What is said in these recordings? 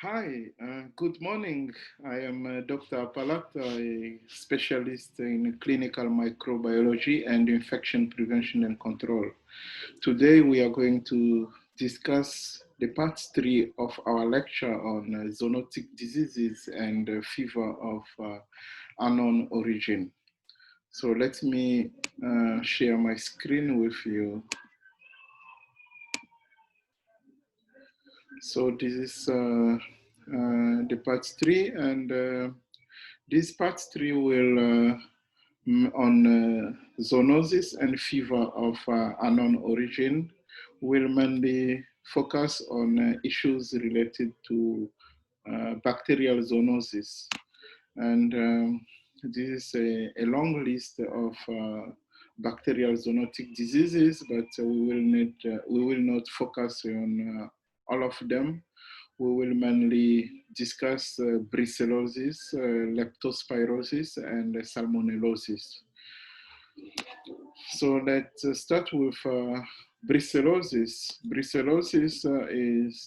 Hi, good morning. I am Dr. Apalata, a specialist in clinical microbiology and infection prevention and control. Today we are going to discuss the part 3 of our lecture on zoonotic diseases and fever of unknown origin. So let me share my screen with you. So this is the part 3, and this part 3 will on zoonosis and fever of unknown origin will mainly focus on issues related to bacterial zoonosis. And this is a long list of bacterial zoonotic diseases, but we will not focus on all of them. We will mainly discuss Brucellosis, Leptospirosis, and Salmonellosis. So let's start with Brucellosis. Brucellosis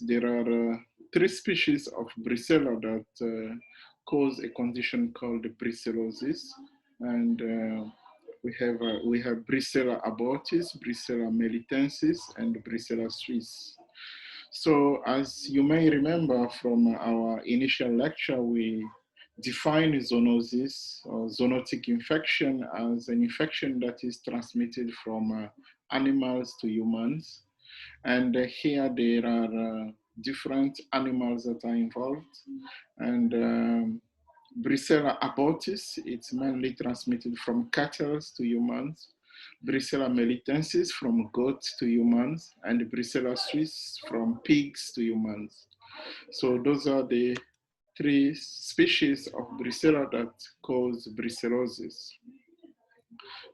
there are 3 species of Brucella that cause a condition called Brucellosis, and we have Brucella abortis, Brucella melitensis, and Brucella suis. So as you may remember from our initial lecture, we define zoonosis or zoonotic infection as an infection that is transmitted from animals to humans. And here there are different animals that are involved. And Brucella abortis, it's mainly transmitted from cattle to humans. Brucella melitensis from goats to humans, and Brucella suis from pigs to humans. So those are the 3 species of Brucella that cause brucellosis.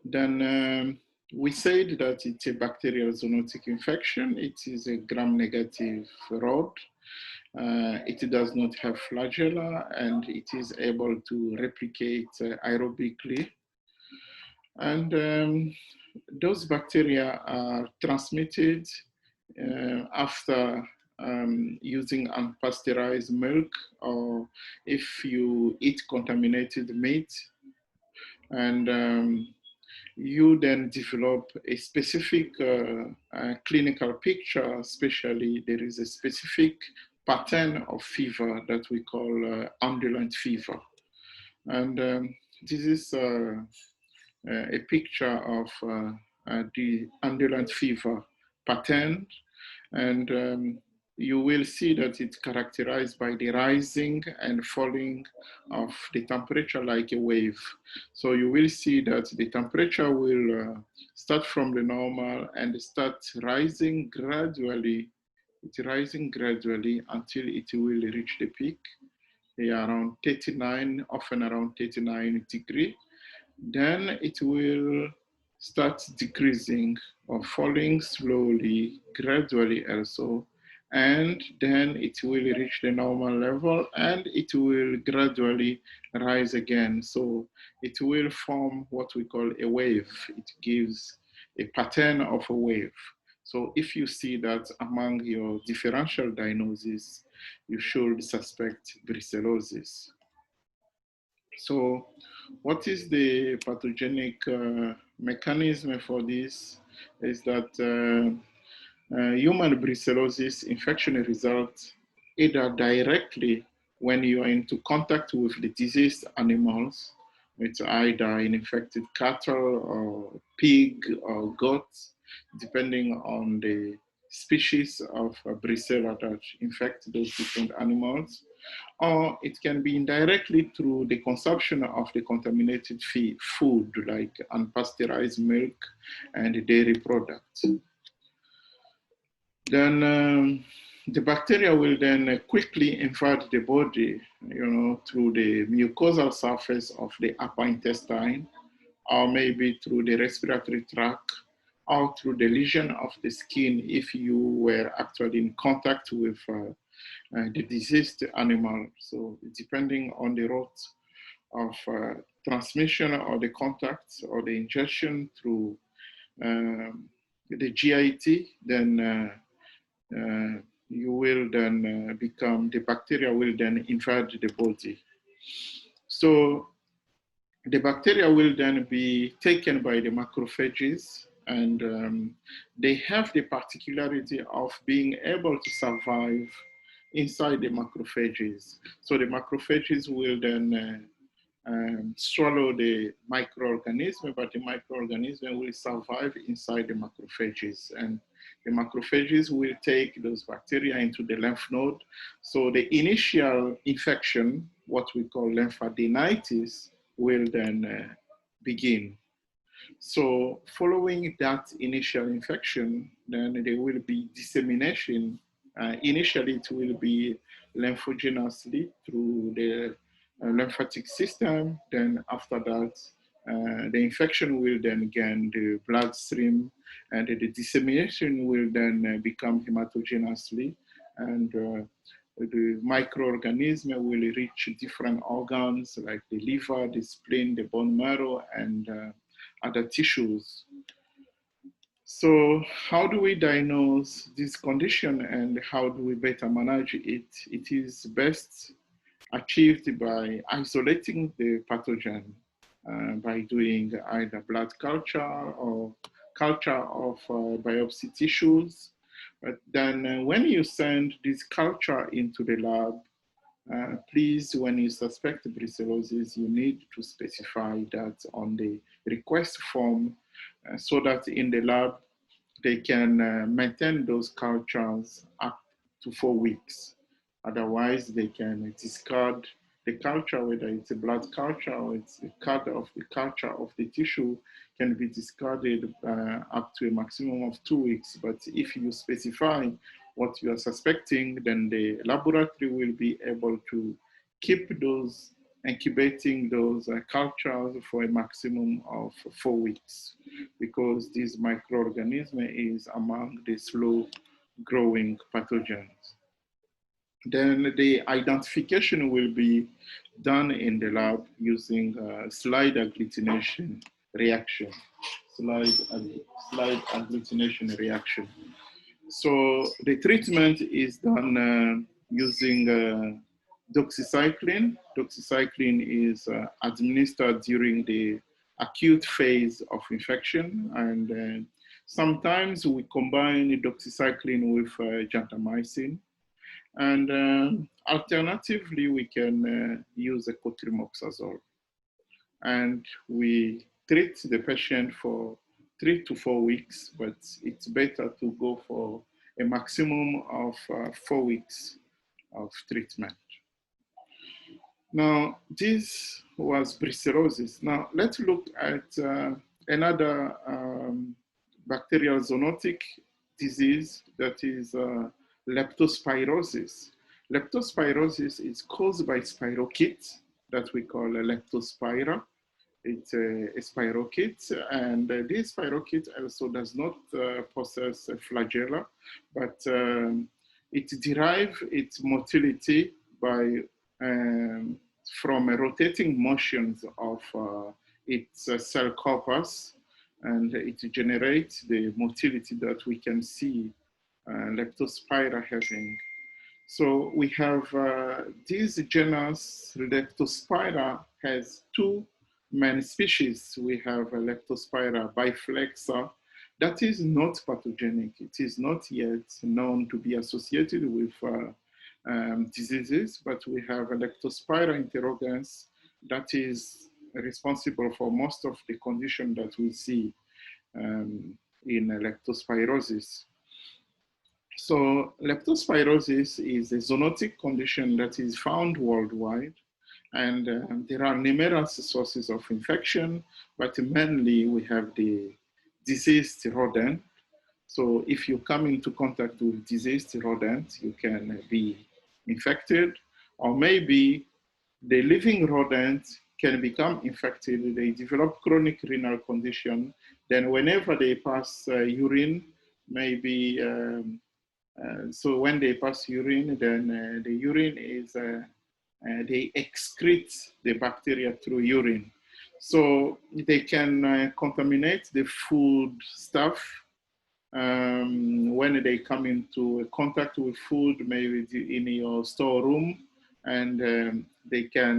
Then we said that it's a bacterial zoonotic infection. It is a gram-negative rod. It does not have flagella, and it is able to replicate aerobically. And those bacteria are transmitted after using unpasteurized milk, or if you eat contaminated meat. And you then develop a specific clinical picture, especially there is a specific pattern of fever that we call ambulant fever. And this is a picture of the ambulant fever pattern. And you will see that it's characterized by the rising and falling of the temperature like a wave. So you will see that the temperature will start from the normal and start rising gradually. It's rising gradually until it will reach the peak, around 39, often around 39 degrees. Then it will start decreasing or falling slowly, gradually also, and then it will reach the normal level and it will gradually rise again. So it will form what we call a wave. It gives a pattern of a wave. So if you see that among your differential diagnosis, you should suspect brucellosis. So what is the pathogenic mechanism for this is that human brucellosis infection results either directly when you are into contact with the diseased animals, it's either in infected cattle or pig or goats, depending on the species of Brucella that infect those different animals, or it can be indirectly through the consumption of the contaminated food like unpasteurized milk and dairy products. Then the bacteria will then quickly invade the body, through the mucosal surface of the upper intestine, or maybe through the respiratory tract, or through the lesion of the skin if you were actually in contact with the diseased animal. So depending on the route of transmission or the contact or the ingestion through the GIT, then you will then the bacteria will then invade the body. So the bacteria will then be taken by the macrophages, and they have the particularity of being able to survive inside the macrophages. So the macrophages will then swallow the microorganism, but the microorganism will survive inside the macrophages. And the macrophages will take those bacteria into the lymph node. So the initial infection, what we call lymphadenitis, will then begin. So following that initial infection, then there will be dissemination. Initially, it will be lymphogenously through the lymphatic system. Then after that, the infection will then gain the bloodstream, and the dissemination will then become hematogenously. And the microorganism will reach different organs like the liver, the spleen, the bone marrow, and other tissues. So how do we diagnose this condition and how do we better manage it? It is best achieved by isolating the pathogen by doing either blood culture or culture of biopsy tissues. But then when you send this culture into the lab, please, when you suspect brucellosis, you need to specify that on the request form so that in the lab, they can maintain those cultures up to 4 weeks. Otherwise, they can discard the culture, whether it's a blood culture or it's a cut of the culture of the tissue, can be discarded up to a maximum of 2 weeks. But if you specify what you are suspecting, then the laboratory will be able to keep those, incubating those cultures for a maximum of 4 weeks, because this microorganism is among the slow growing pathogens. Then the identification will be done in the lab using slide agglutination reaction. Slide agglutination reaction. So the treatment is done using doxycycline. Doxycycline is administered during the acute phase of infection, and sometimes we combine doxycycline with gentamicin. And alternatively, we can use a cotrimoxazole. And we treat the patient for 3 to 4 weeks, but it's better to go for a maximum of 4 weeks of treatment. Now, this was brucellosis. Now, let's look at another bacterial zoonotic disease, that is leptospirosis. Leptospirosis is caused by spirochete that we call a leptospira. It's a spirochete, and this spirochete also does not possess a flagella, but it derives its motility by from rotating motions of its cell corpus, and it generates the motility that we can see Leptospira having. So we have this genus Leptospira has 2 main species. We have Leptospira biflexa that is not pathogenic. It is not yet known to be associated with diseases, but we have Leptospira interrogans that is responsible for most of the condition that we see in leptospirosis. So leptospirosis is a zoonotic condition that is found worldwide, and there are numerous sources of infection, but mainly we have the diseased rodent. So if you come into contact with diseased rodent, you can be infected, or maybe the living rodent can become infected. They develop chronic renal condition. Then whenever they pass urine, maybe, so when they pass urine, then the urine is, they excrete the bacteria through urine. So they can contaminate the food stuff when they come into contact with food, maybe in your storeroom, and they can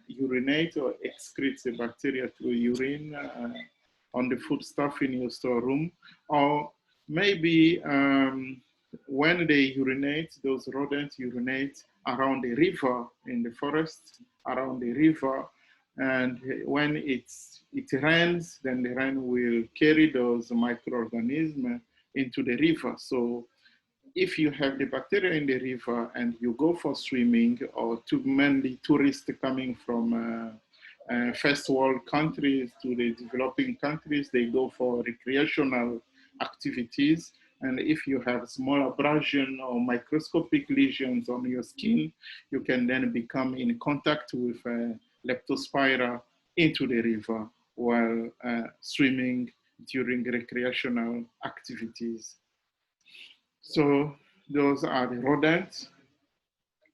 urinate or excrete the bacteria through urine on the foodstuff in your storeroom. Or maybe when they urinate, those rodents urinate around the river, in the forest, around the river. And when it rains, then the rain will carry those microorganisms into the river. So if you have the bacteria in the river and you go for swimming, or mainly tourists coming from first world countries to the developing countries, they go for recreational activities. And if you have small abrasion or microscopic lesions on your skin, you can then become in contact with Leptospira into the river while swimming during recreational activities. So those are the rodents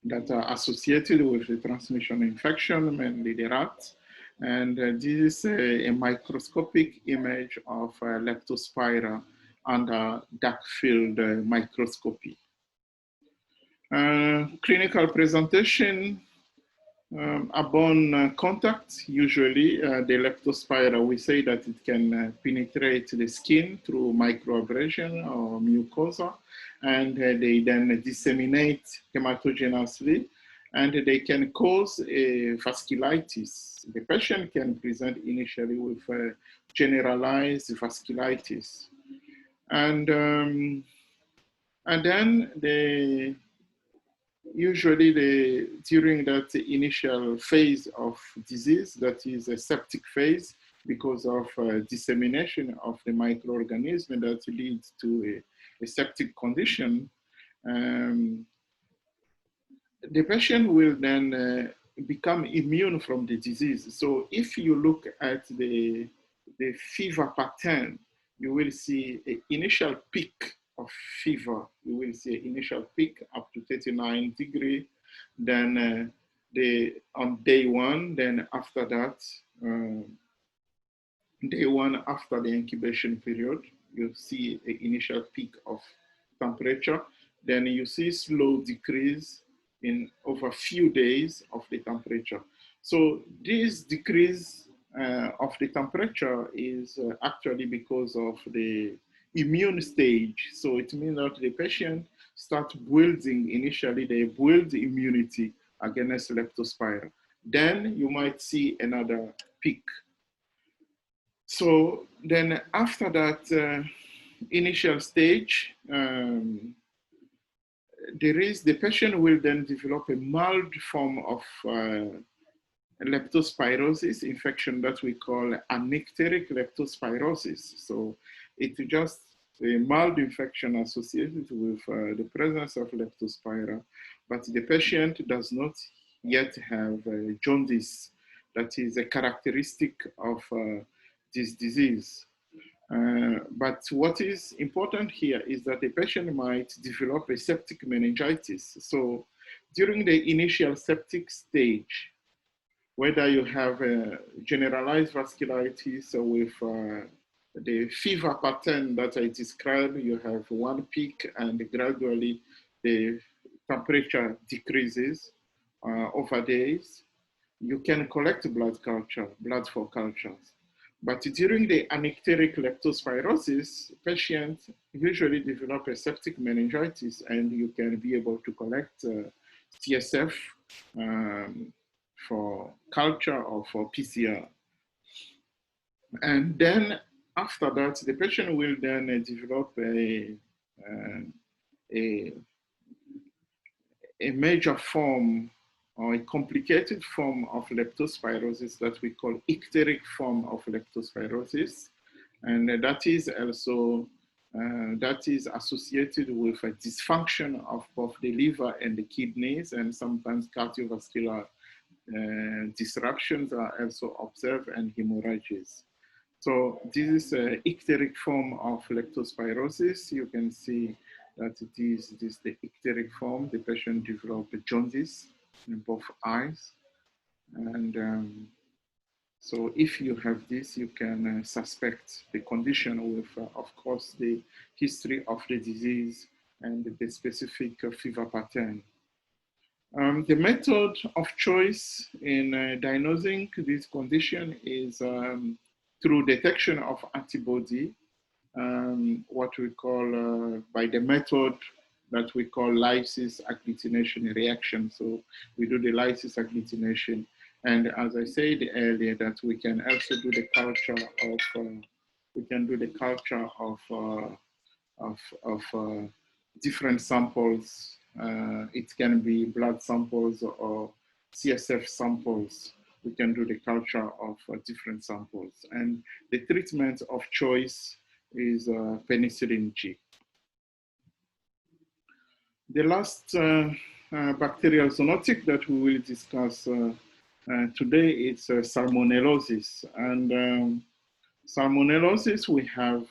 that are associated with the transmission of infection, mainly the rats. And this is a microscopic image of Leptospira under dark field microscopy. Clinical presentation. Upon contact, usually the Leptospira, we say that it can penetrate the skin through microabrasion or mucosa, and they then disseminate hematogenously, and they can cause a vasculitis. The patient can present initially with generalized vasculitis. And then usually during that initial phase of disease, that is a septic phase, because of dissemination of the microorganism that leads to a septic condition, the patient will then become immune from the disease. So if you look at the fever pattern, you will see an initial peak of fever. You will see an initial peak up to 39 degrees. Then on day one, then after that, day one after the incubation period, you see an initial peak of temperature. Then you see slow decrease in over a few days of the temperature. So this decrease of the temperature is actually because of the immune stage. So it means that the patient starts building, initially they build immunity against Leptospira. Then you might see another peak. So then after that initial stage, the patient will then develop a mild form of leptospirosis infection that we call anicteric leptospirosis. So it's just a mild infection associated with the presence of Leptospira, but the patient does not yet have jaundice. That is a characteristic of this disease. But what is important here is that the patient might develop a septic meningitis. So during the initial septic stage, whether you have a generalized vasculitis or with the fever pattern that I described, you have one peak and gradually the temperature decreases over days. You can collect blood for cultures. But during the anicteric leptospirosis, patients usually develop a septic meningitis, and you can be able to collect CSF for culture or for PCR. And then after that, the patient will then develop a major form or a complicated form of leptospirosis that we call icteric form of leptospirosis. And that is also associated with a dysfunction of both the liver and the kidneys, and sometimes cardiovascular disruptions are also observed, and hemorrhages. So this is an icteric form of leptospirosis. You can see that it is the icteric form. The patient develops jaundice in both eyes. And So if you have this, you can suspect the condition with, of course, the history of the disease and the specific fever pattern. The method of choice in diagnosing this condition is through detection of antibody, what we call by the method that we call lysis agglutination reaction. So we do the lysis agglutination. And as I said earlier, that we can also do the culture of different samples. It can be blood samples or CSF samples. We can do the culture of different samples. And the treatment of choice is penicillin G. The last bacterial zoonotic that we will discuss today is salmonellosis. And salmonellosis, we have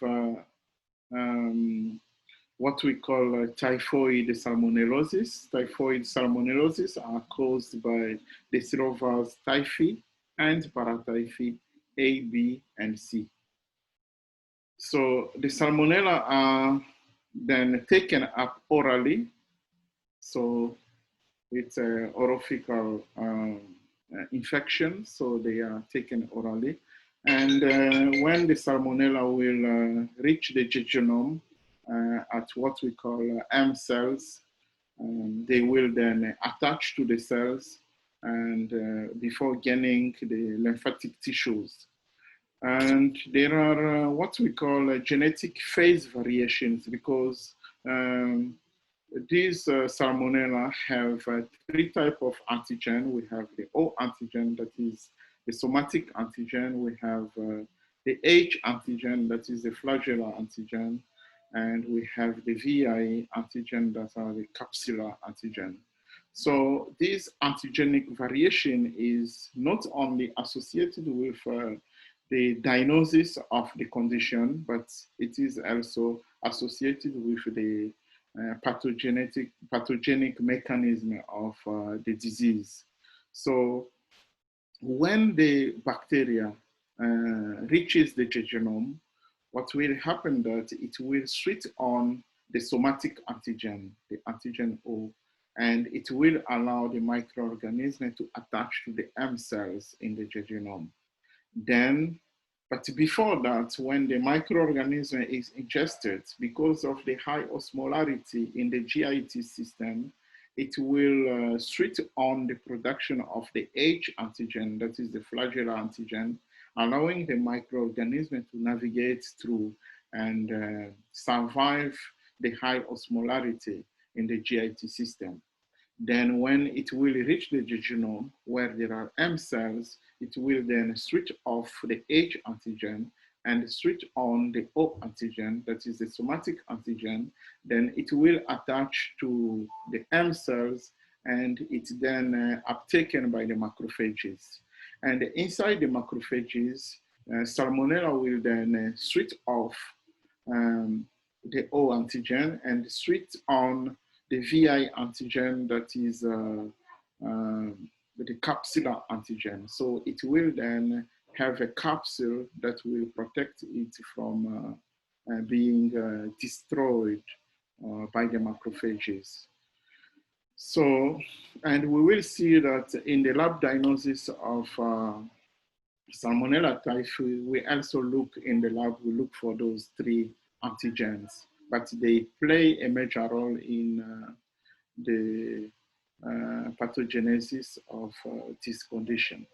what we call typhoid salmonellosis. Typhoid salmonellosis are caused by the serovirus typhi and paratyphi A, B, and C. So the salmonella are then taken up orally. So it's an orophycal infection, so they are taken orally. And when the salmonella will reach the jejunum at what we call M cells, they will then attach to the cells and before gaining the lymphatic tissues. And there are what we call genetic phase variations because these salmonella have three types of antigen. We have the O antigen, that is the somatic antigen. We have the H antigen, that is the flagellar antigen. And we have the VI antigen, that are the capsular antigen. So this antigenic variation is not only associated with the diagnosis of the condition, but it is also associated with the pathogenic mechanism of the disease. So when the bacteria reaches the jejunum, what will happen that it will switch on the somatic antigen, the antigen O, and it will allow the microorganism to attach to the M cells in the jejunum. Then, but before that, when the microorganism is ingested, because of the high osmolarity in the GIT system, it will switch on the production of the H antigen, that is the flagellar antigen, allowing the microorganism to navigate through and survive the high osmolarity in the GIT system. Then when it will reach the jejunum where there are M cells, it will then switch off the H antigen and switch on the O antigen, that is the somatic antigen. Then it will attach to the M cells and it's then uptaken by the macrophages. And inside the macrophages, salmonella will then switch off the O antigen and switch on the VI antigen, that is the capsular antigen. So it will then have a capsule that will protect it from being destroyed by the macrophages. So, and we will see that in the lab diagnosis of Salmonella typhi, we also look in the lab, we look for those three antigens, but they play a major role in the pathogenesis of this condition.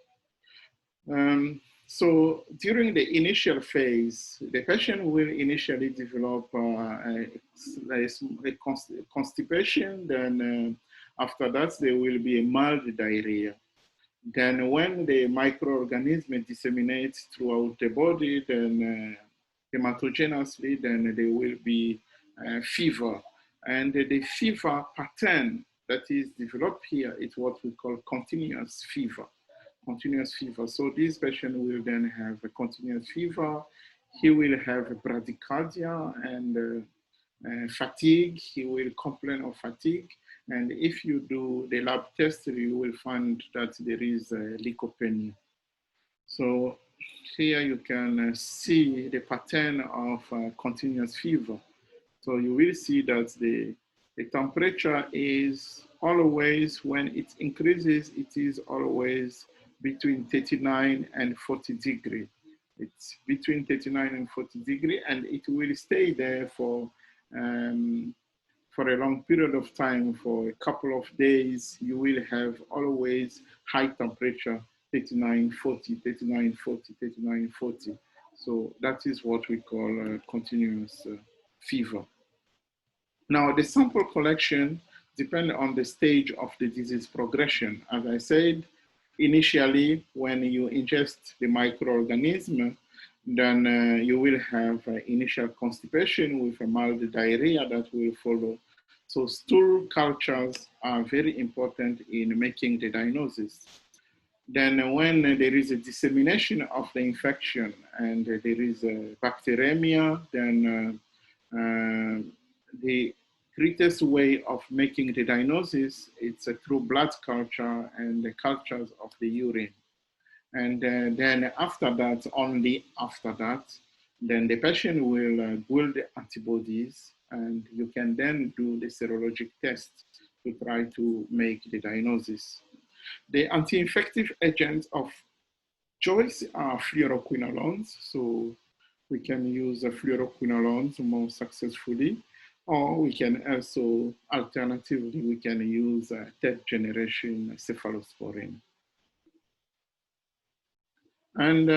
So during the initial phase, the patient will initially develop a constipation, then after that there will be a mild diarrhea. Then when the microorganism disseminates throughout the body, then hematogenously, then there will be fever. And the fever pattern that is developed here is what we call continuous fever. Continuous fever. So this patient will then have a continuous fever. He will have a bradycardia and fatigue. He will complain of fatigue. And if you do the lab test, you will find that there is leukopenia. So here you can see the pattern of continuous fever. So you will see that the temperature is always, when it increases, it is always between 39 and 40 degrees. It's between 39 and 40 degrees, and it will stay there for a long period of time. For a couple of days, you will have always high temperature, 39, 40, 39, 40, 39, 40. So that is what we call continuous fever. Now, the sample collection depends on the stage of the disease progression. As I said, initially, when you ingest the microorganism, then you will have initial constipation with a mild diarrhea that will follow. So stool cultures are very important in making the diagnosis. Then when there is a dissemination of the infection and there is a bacteremia, then the greatest way of making the diagnosis, it's through blood culture and the cultures of the urine. And then after that, only after that, then the patient will build antibodies, and you can then do the serologic test to try to make the diagnosis. The anti-infective agents of choice are fluoroquinolones, so we can use fluoroquinolones more successfully, or we can also, alternatively, we can use third generation cephalosporin. And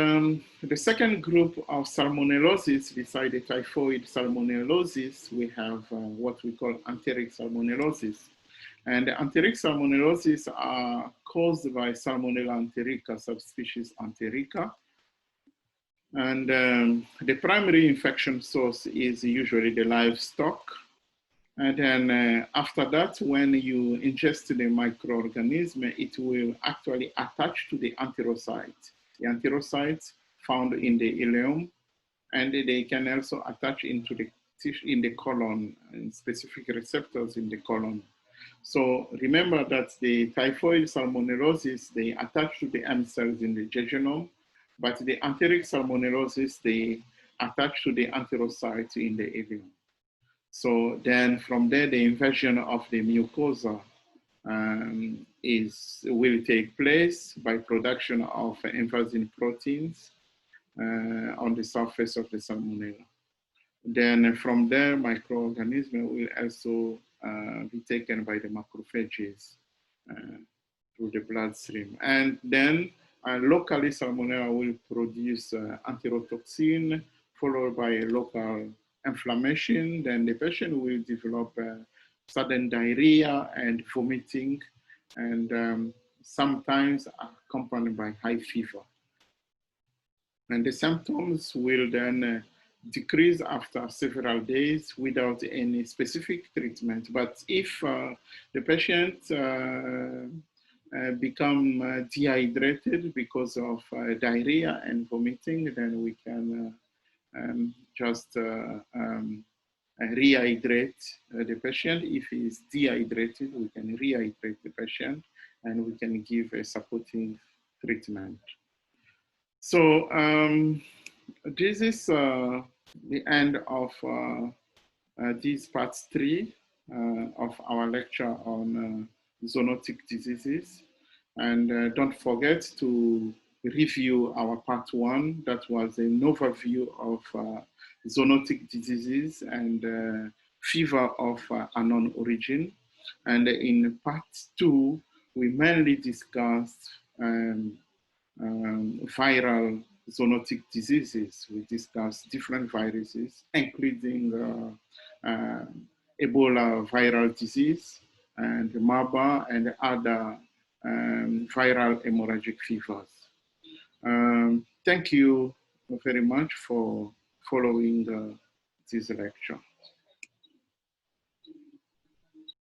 the second group of salmonellosis, beside the typhoid salmonellosis, we have what we call enteric salmonellosis. And the enteric salmonellosis are caused by Salmonella enterica, subspecies enterica. And the primary infection source is usually the livestock. And then after that, when you ingest the microorganism, it will actually attach to the enterocyte. The enterocytes found in the ileum, and they can also attach into the tissue in the colon, and specific receptors in the colon. So remember that the typhoid salmonellosis, they attach to the M cells in the jejunum, but the enteric salmonellosis, they attach to the enterocyte in the ileum. So then from there, the invasion of the mucosa will take place by production of invasive proteins on the surface of the salmonella. Then from there, microorganisms will also be taken by the macrophages through the bloodstream. And then locally, salmonella will produce enterotoxin, followed by a local inflammation. Then the patient will develop sudden diarrhea and vomiting, and sometimes accompanied by high fever. And the symptoms will then decrease after several days without any specific treatment. But if the patient become dehydrated because of diarrhea and vomiting, then we can just rehydrate the patient. If he is dehydrated, we can rehydrate the patient, and we can give a supporting treatment. So this is the end of this part 3 of our lecture on zoonotic diseases. And don't forget to review our part 1. That was an overview of zoonotic diseases and fever of unknown origin. And in part 2, we mainly discussed viral zoonotic diseases. We discussed different viruses, including Ebola viral disease and Marburg and other viral hemorrhagic fevers. Thank you very much for following this lecture.